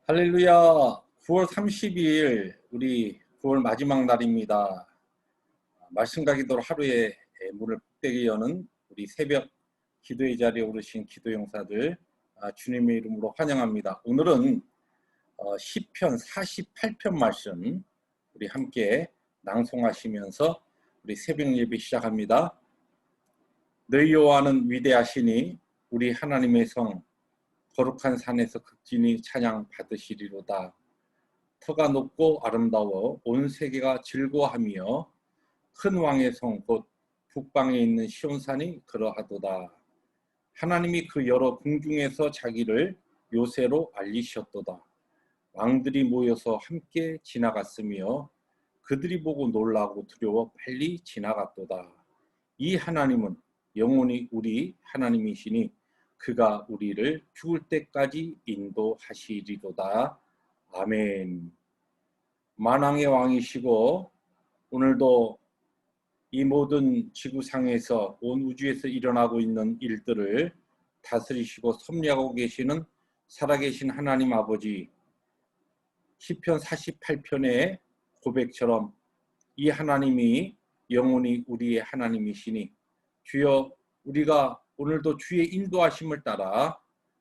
할렐루야. 9월 30일 우리 9월 마지막 날입니다. 말씀과 기도로 하루에 문을 복되게 여는 우리 새벽 기도의 자리에 오르신 기도 용사들 주님의 이름으로 환영합니다. 오늘은 시편 48편 말씀 우리 함께 낭송하시면서 우리 새벽 예배 시작합니다. 너희 여호와는 위대하시니 우리 하나님의 성 거룩한 산에서 극진히 찬양 받으시리로다. 터가 높고 아름다워 온 세계가 즐거워하며 큰 왕의 성 곧 북방에 있는 시온산이 그러하도다. 하나님이 그 여러 궁중에서 자기를 요새로 알리셨도다. 왕들이 모여서 함께 지나갔으며 그들이 보고 놀라고 두려워 빨리 지나갔도다. 이 하나님은 영원히 우리 하나님이시니 그가 우리를 죽을 때까지 인도하시리로다. 아멘. 만왕의 왕이시고 오늘도 이 모든 지구상에서 온 우주에서 일어나고 있는 일들을 다스리시고 섭리하고 계시는 살아계신 하나님 아버지, 시편 48편의 고백처럼 이 하나님이 영원히 우리의 하나님이시니 주여 우리가 오늘도 주의 인도하심을 따라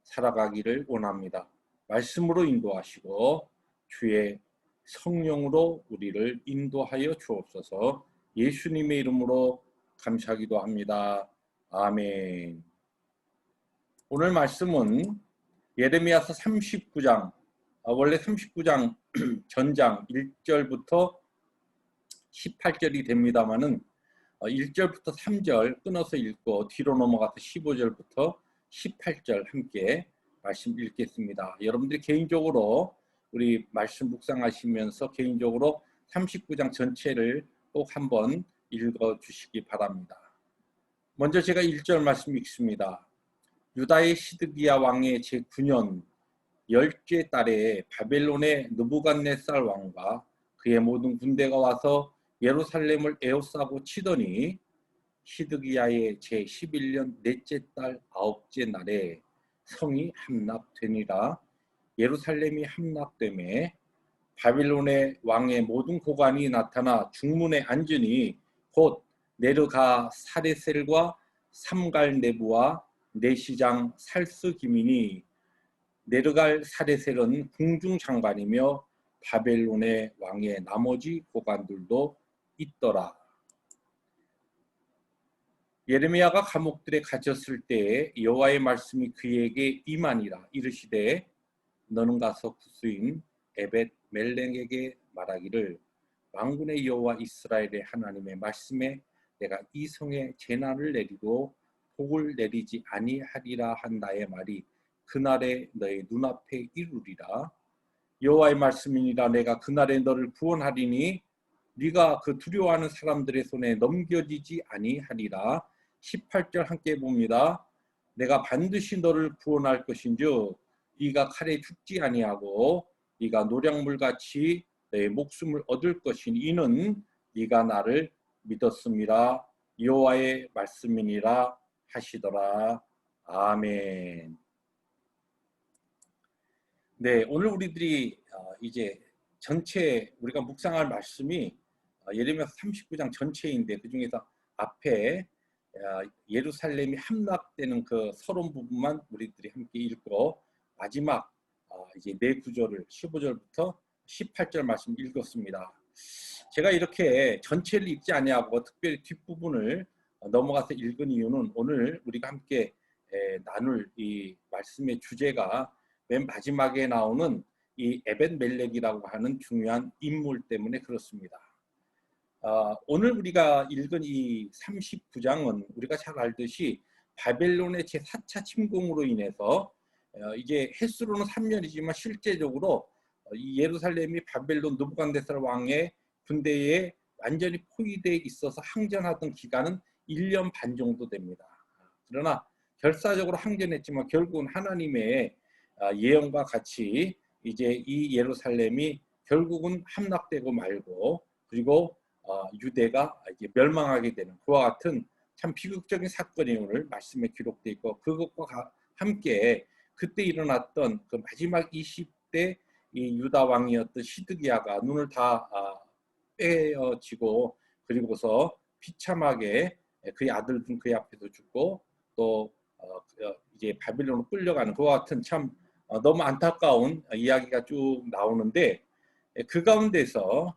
살아가기를 원합니다. 말씀으로 인도하시고 주의 성령으로 우리를 인도하여 주옵소서. 예수님의 이름으로 감사하기도 합니다. 아멘. 오늘 말씀은 예레미야서 39장, 원래 39장 전장 1절부터 18절이 됩니다마는 1절부터 3절 끊어서 읽고 뒤로 넘어가서 15절부터 18절 함께 말씀 읽겠습니다. 여러분들이 개인적으로 우리 말씀 묵상하시면서 개인적으로 39장 전체를 꼭 한번 읽어주시기 바랍니다. 먼저 제가 1절 말씀 읽습니다. 유다의 시드기야 왕의 제9년 10째 달에 바벨론의 느부갓네살 왕과 그의 모든 군대가 와서 예루살렘을 에워싸고 치더니 시드기야의 제11년 넷째 달 9째 날에 성이 함락되니라. 예루살렘이 함락되매 바빌론의 왕의 모든 고관이 나타나 중문에 앉으니 곧 네르가 사레셀과 삼갈 네부와 내시장 살스기민이 네르갈 사레셀은 궁중장관이며 바벨론의 왕의 나머지 고관들도 있더라. 예레미야가 감옥들에 갇혔을 때에 여호와의 말씀이 그에게 임하니라. 이르시되 너는 가서 구스인 에벳 멜렉에게 말하기를 만군의 여호와 이스라엘의 하나님의 말씀에 내가 이 성에 재난을 내리고 복을 내리지 아니하리라 한 나의 말이 그날에 너의 눈앞에 이루리라. 여호와의 말씀이니라. 내가 그날에 너를 구원하리니 네가 그 두려워하는 사람들의 손에 넘겨지지 아니하리라. 18절 함께 봅니다. 내가 반드시 너를 구원할 것인즉 네가 칼에 죽지 아니하고 네가 노량물같이 내 목숨을 얻을 것이니 이는 네가 나를 믿었음이라. 여호와의 말씀이니라 하시더라. 아멘. 네, 오늘 우리들이 이제 전체 우리가 묵상할 말씀이 예레미야서 39장 전체인데 그 중에서 앞에 예루살렘이 함락되는 그 서론 부분만 우리들이 함께 읽고 마지막 이제 네 구절을 15절부터 18절 말씀 읽었습니다. 제가 이렇게 전체를 읽지 아니하고 특별히 뒷부분을 넘어가서 읽은 이유는 오늘 우리가 함께 나눌 이 말씀의 주제가 맨 마지막에 나오는 이 에벳멜렉이라고 하는 중요한 인물 때문에 그렇습니다. 오늘 우리가 읽은 이 39장은 우리가 잘 알듯이 바벨론의 제4차 침공으로 인해서 이게 횟수로는 3년이지만 실제적으로 이 예루살렘이 바벨론 느부갓네살 왕의 군대에 완전히 포위되어 있어서 항전하던 기간은 1년 반 정도 됩니다. 그러나 결사적으로 항전했지만 결국은 하나님의 예언과 같이 이제 이 예루살렘이 결국은 함락되고 말고 그리고 유대가 이제 멸망하게 되는 그와 같은 참 비극적인 사건이 오늘 말씀에 기록되어 있고 그것과 함께 그때 일어났던 그 마지막 20대 이 유다 왕이었던 시드기야가 눈을 다 빼어지고 그리고서 비참하게 그의 아들은 그의 앞에서 죽고 또 이제 바빌론으로 끌려가는 그와 같은 참 너무 안타까운 이야기가 쭉 나오는데 그 가운데서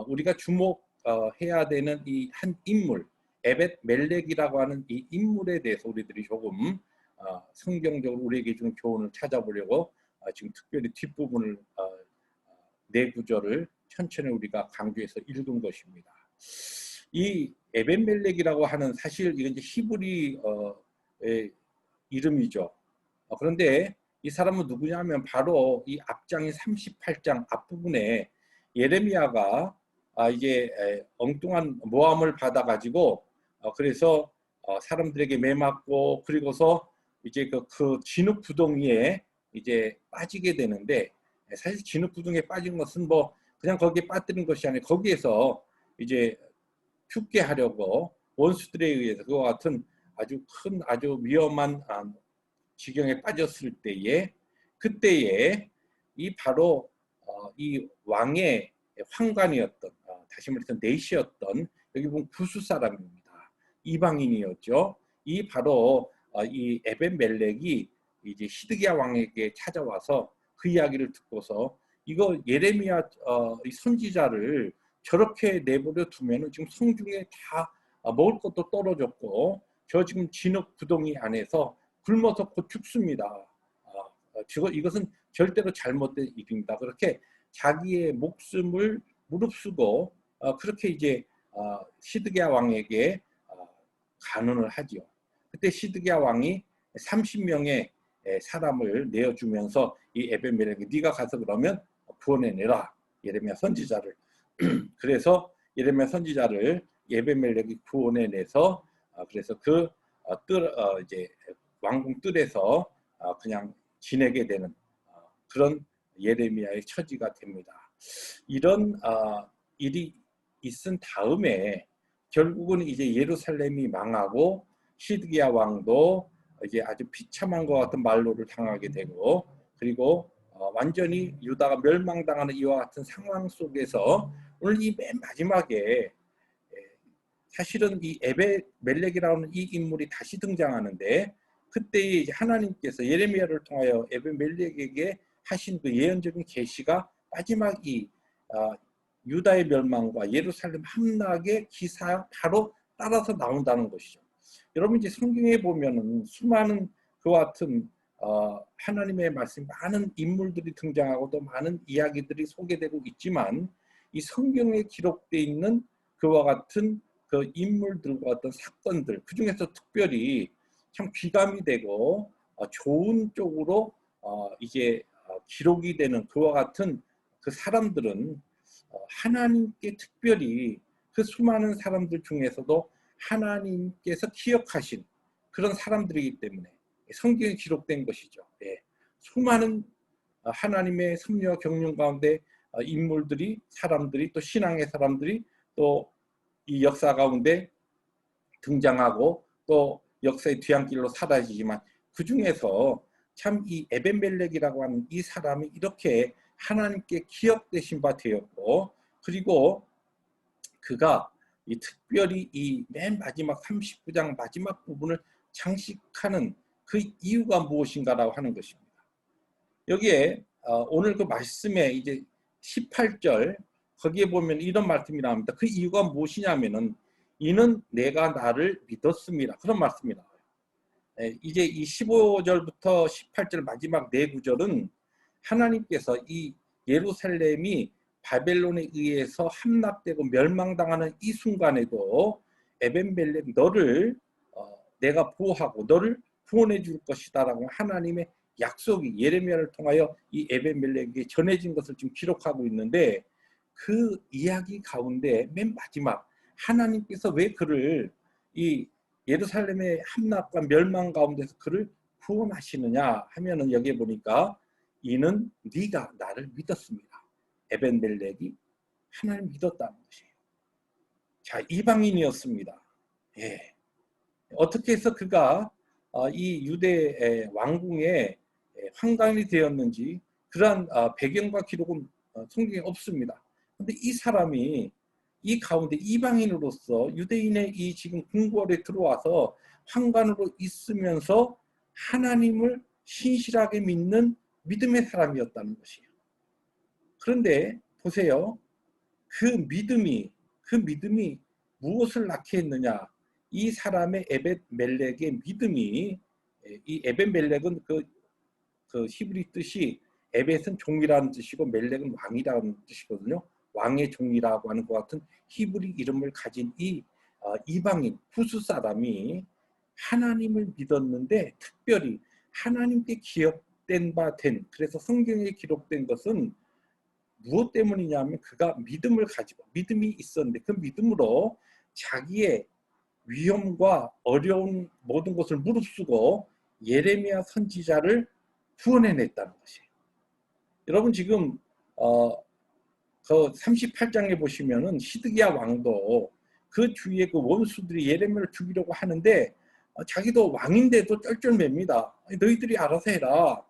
우리가 주목해야 되는 이 한 인물 에벳 멜렉이라고 하는 이 인물에 대해서 우리들이 조금 성경적으로 우리에게 주는 교훈을 찾아보려고 지금 특별히 뒷부분을 네 구절을 천천히 우리가 강조해서 읽은 것입니다. 이 에벳 멜렉이라고 하는 사실 이건 이제 히브리의 이름이죠. 그런데 이 사람은 누구냐면 바로 이 앞장인 38장 앞부분에 예레미야가 이제 엉뚱한 모함을 받아가지고 그래서 사람들에게 매맞고 그리고서 이제 그 진흙 구덩이에 이제 빠지게 되는데 사실 진흙 구덩이에 빠진 것은 뭐 그냥 거기에 빠뜨린 것이 아니라 거기에서 이제 죽게 하려고 원수들에 의해서 그와 같은 아주 큰 아주 위험한 지경에 빠졌을 때에 그때에 이 바로 이 왕의 황관이었던 다시 말해서 내시였던 여기 보면 구스 사람입니다. 이방인이었죠. 이 바로 이 에벳 멜렉이 이제 시드기야 왕에게 찾아와서 그 이야기를 듣고서 이거 예레미야 이 선지자를 저렇게 내버려 두면은 지금 성중에 다 먹을 것도 떨어졌고 저 지금 진흙 구덩이 안에서 굶어서 곧 죽습니다. 이것은 절대로 잘못된 일입니다. 그렇게 자기의 목숨을 무릅쓰고 그렇게 이제 시드기야 왕에게 간언을 하지요. 그때 시드기야 왕이 30명의 사람을 내어주면서 이 에벳멜렉이 네가 가서 그러면 구원해내라. 예레미야 선지자를. 그래서 예레미야 선지자를 에벳멜렉이 구원해내서 그래서 그 이제 왕궁 뜰에서 그냥 지내게 되는 그런 예레미야의 처지가 됩니다. 이런 일이 있은 다음에 결국은 이제 예루살렘이 망하고 시드기야 왕도 이제 아주 비참한 것 같은 말로를 당하게 되고 그리고 완전히 유다가 멸망당하는 이와 같은 상황 속에서 오늘 이 맨 마지막에 사실은 이 에벳 멜렉이라는 이 인물이 다시 등장하는데 그때 이제 하나님께서 예레미야를 통하여 에벳 멜렉에게 하신 그 예언적인 계시가 마지막 이 유다의 멸망과 예루살렘 함락의 기사 바로 따라서 나온다는 것이죠. 여러분 이제 성경에 보면은 수많은 그와 같은 하나님의 말씀 많은 인물들이 등장하고 또 많은 이야기들이 소개되고 있지만 이 성경에 기록되어 있는 그와 같은 그 인물들과 어떤 사건들 그 중에서 특별히 참 귀감이 되고 좋은 쪽으로 이제 기록이 되는 그와 같은 그 사람들은 하나님께 특별히 그 수많은 사람들 중에서도 하나님께서 기억하신 그런 사람들이기 때문에 성경에 기록된 것이죠. 예. 수많은 하나님의 섭리와 경륜 가운데 인물들이 사람들이 또 신앙의 사람들이 또 이 역사 가운데 등장하고 또 역사의 뒤안길로 사라지지만 그 중에서 참 이 에벤멜렉이라고 하는 이 사람이 이렇게 하나님께 기억되신 바 되었고 그리고 그가 이 특별히 이 맨 마지막 39장 마지막 부분을 장식하는 그 이유가 무엇인가라고 하는 것입니다. 여기에 오늘 그 말씀에 이제 18절 거기에 보면 이런 말씀이 나옵니다. 그 이유가 무엇이냐면은 이는 내가 나를 믿었습니다. 그런 말씀이 나와요. 이제 이 15절부터 18절 마지막 네 구절은 하나님께서 이 예루살렘이 바벨론에 의해서 함락되고 멸망당하는 이 순간에도 에벤멜렉 너를 내가 보호하고 너를 구원해 줄 것이다라고 하나님의 약속이 예레미야를 통하여 이 에벤멜렉에게 전해진 것을 지금 기록하고 있는데 그 이야기 가운데 맨 마지막 하나님께서 왜 그를 이 예루살렘의 함락과 멸망 가운데서 그를 구원하시느냐 하면은 여기에 보니까 이는 네가 나를 믿었습니다. 에벤멜렉이 하나님을 믿었다는 것이에요. 자, 이방인이었습니다. 예. 어떻게 해서 그가 이 유대 왕궁의 황관이 되었는지 그러한 배경과 기록은 성경에 없습니다. 근데 이 사람이 이 가운데 이방인으로서 유대인의 이 지금 궁궐에 들어와서 황관으로 있으면서 하나님을 신실하게 믿는 믿음의 사람이었다는 것이에요. 그런데 보세요. 그 믿음이 무엇을 낳게 했느냐? 이 사람의 에벳멜렉의 믿음이, 이 에벳멜렉은 그 히브리 뜻이, 에벳은 종이라는 뜻이고 멜렉은 왕이라는 뜻이거든요. 왕의 종이라고 하는 것 같은 히브리 이름을 가진 이 이방인 후수 사람이 하나님을 믿었는데, 특별히 하나님께 기억된 바 된, 그래서 성경에 기록된 것은 무엇 때문이냐면 그가 믿음을 가지고, 믿음이 있었는데 그 믿음으로 자기의 위험과 어려운 모든 것을 무릅쓰고 예레미야 선지자를 구원해냈다는 것이에요. 여러분 지금 그 38장에 보시면은 시드기야 왕도 그 주위에 그 원수들이 예레미야를 죽이려고 하는데 자기도 왕인데도 쩔쩔맵니다. 너희들이 알아서 해라.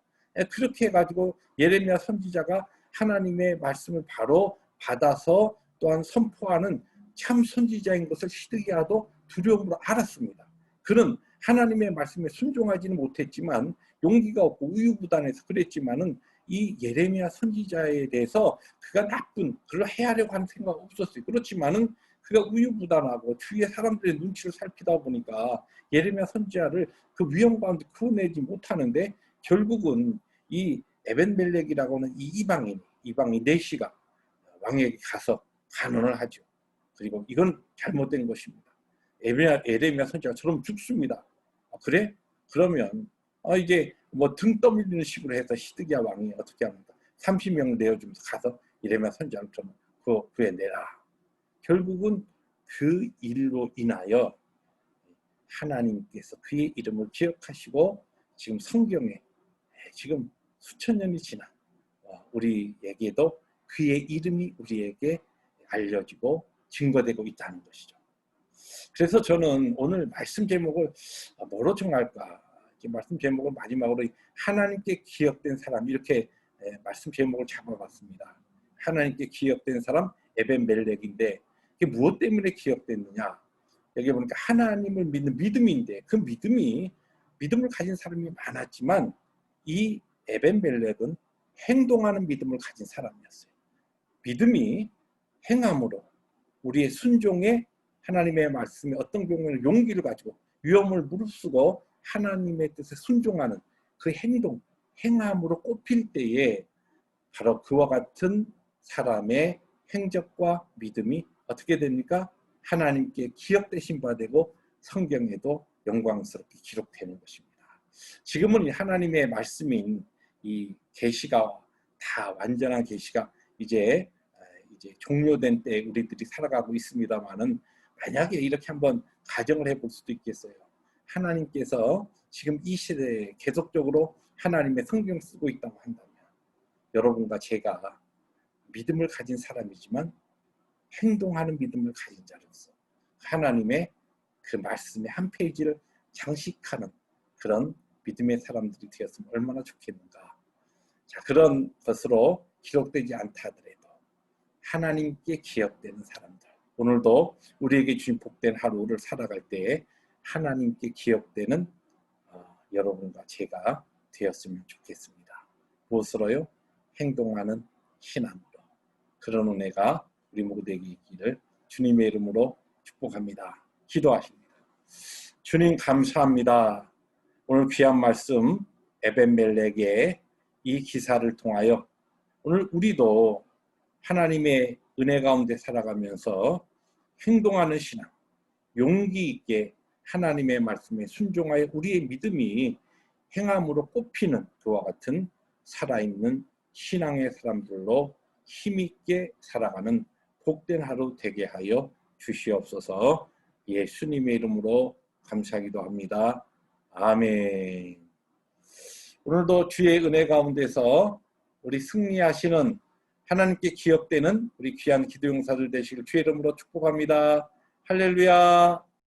그렇게 해가지고 예레미야 선지자가 하나님의 말씀을 바로 받아서 또한 선포하는 참 선지자인 것을 시드기야도 두려움으로 알았습니다. 그는 하나님의 말씀에 순종하지는 못했지만, 용기가 없고 우유부단해서 그랬지만은 이 예레미야 선지자에 대해서 그가 나쁜, 그걸 해하려고 하는 생각 없었어요. 그렇지만은 그가 우유부단하고 주위의 사람들의 눈치를 살피다 보니까 예레미야 선지자를 그 위험 가운데 구원내지 못하는데, 결국은 이 에벤멜렉이라고 하는 이 이방인 네시가 왕에게 가서 간언을 하죠. 그리고 이건 잘못된 것입니다. 에레미야 선지자가 저럼 죽습니다. 그래? 그러면 이제 뭐 등 떠밀리는 식으로 해서 시드기야 왕이 어떻게 합니까? 30명 내어주면서 가서 예레미야 선지자를 좀 구해내라. 결국은 그 일로 인하여 하나님께서 그의 이름을 기억하시고 지금 성경에 지금 수천 년이 지난 우리에게도 그의 이름이 우리에게 알려지고 증거되고 있다는 것이죠. 그래서 저는 오늘 말씀 제목을 뭐로 정할까? 말씀 제목을 마지막으로 하나님께 기억된 사람, 이렇게 말씀 제목을 잡아봤습니다. 하나님께 기억된 사람 에벤멜렉인데, 이게 무엇 때문에 기억됐느냐? 여기 보니까 하나님을 믿는 믿음인데, 그 믿음을 가진 사람이 많았지만 이 에벤멜렉은 행동하는 믿음을 가진 사람이었어요. 믿음이 행함으로 우리의 순종에, 하나님의 말씀에 어떤 경우에는 용기를 가지고 위험을 무릅쓰고 하나님의 뜻에 순종하는 그 행함으로 꼽힐 때에 바로 그와 같은 사람의 행적과 믿음이 어떻게 됩니까? 하나님께 기억되신 바 되고 성경에도 영광스럽게 기록되는 것입니다. 지금은 하나님의 말씀인 이 계시가 다 완전한 계시가 이제 종료된 때 우리들이 살아가고 있습니다만은, 만약에 이렇게 한번 가정을 해볼 수도 있겠어요. 하나님께서 지금 이 시대에 계속적으로 하나님의 성경 쓰고 있다고 한다면, 여러분과 제가 믿음을 가진 사람이지만 행동하는 믿음을 가진 자로서 하나님의 그 말씀의 한 페이지를 장식하는 그런 믿음의 사람들이 되었으면 얼마나 좋겠는가. 자, 그런 것으로 기록되지 않다 하더라도 하나님께 기억되는 사람들, 오늘도 우리에게 주신 복된 하루를 살아갈 때에 하나님께 기억되는 여러분과 제가 되었으면 좋겠습니다. 무엇으로요? 행동하는 신앙으로. 그런 은혜가 우리 모두에게 있기를 주님의 이름으로 축복합니다. 기도하십니다. 주님 감사합니다. 오늘 귀한 말씀 에벤멜렉의 이 기사를 통하여 오늘 우리도 하나님의 은혜 가운데 살아가면서 행동하는 신앙, 용기 있게 하나님의 말씀에 순종하여 우리의 믿음이 행함으로 꼽히는 그와 같은 살아있는 신앙의 사람들로 힘있게 살아가는 복된 하루 되게 하여 주시옵소서. 예수님의 이름으로 감사하기도 합니다. 아멘. 오늘도 주의 은혜 가운데서 우리 승리하시는 하나님께 기억되는 우리 귀한 기도 용사들 되시길 주의 이름으로 축복합니다. 할렐루야.